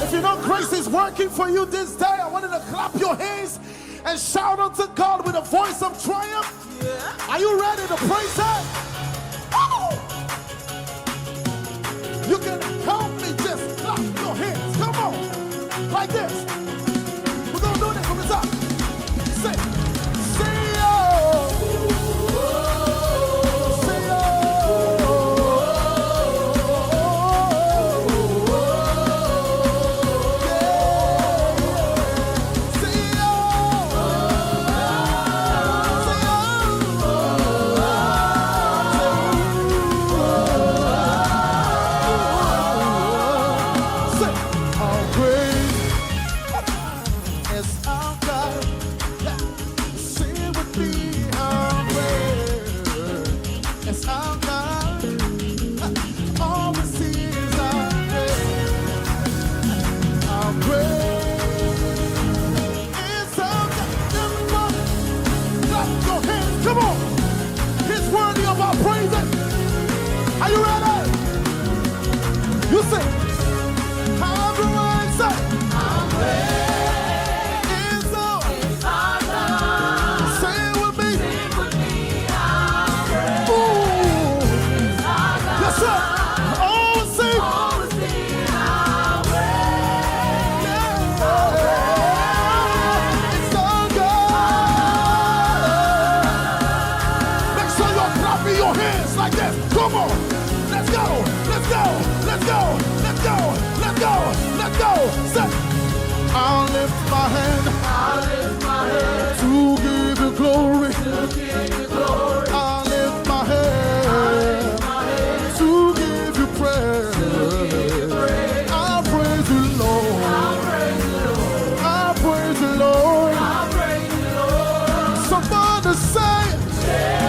If you know grace is working for you this day, I want you to clap your hands and shout unto God with a voice of triumph. Yeah. Are you ready to praise Him? Oh! You can help me just clap your hands. Come on. Like this. We're going to do this from the top. Say, oh. Say, oh. Are you ready? You sing. Everyone say. How great is our God. Say it with me. Sing with me. How great is our God. Yes, sir. Oh, sing. Oh, sing. How great is our God. Make sure you're clapping your hands like that. Come on. Let's go, let's go, let's go, let's go, let's go, let's go. Say, I'll lift my hand to give you glory. I'll lift my hand to give you praise. I'll praise you, Lord. I'll praise you, Lord. Somebody say, yeah.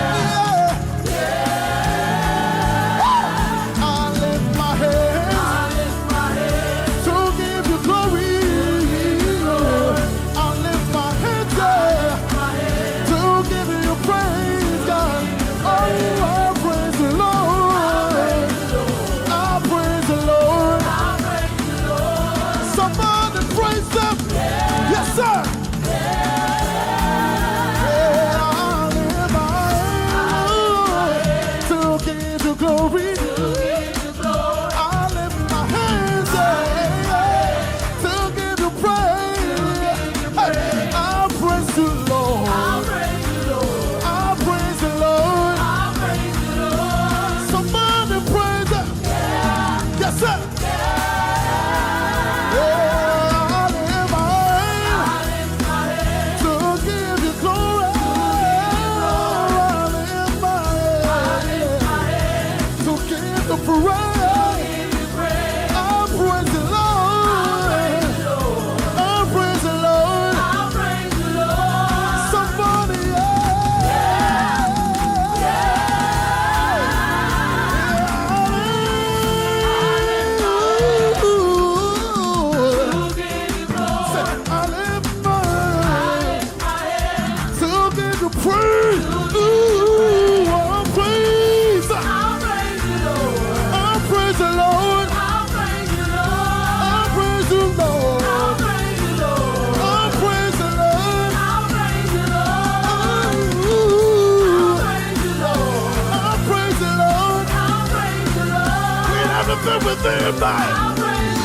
Within my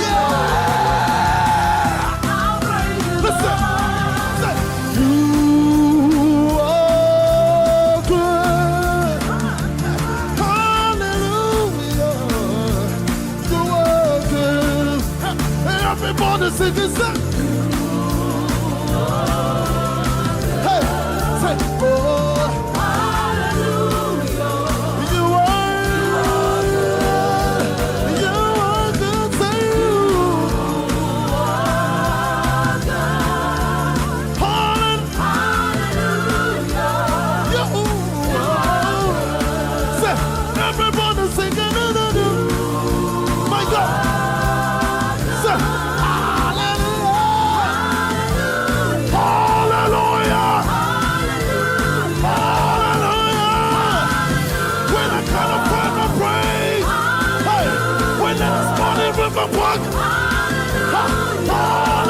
yeah. Listen, say, you are good. Hallelujah. You are good. Everybody sing this up. Hey, say, oh. Oh,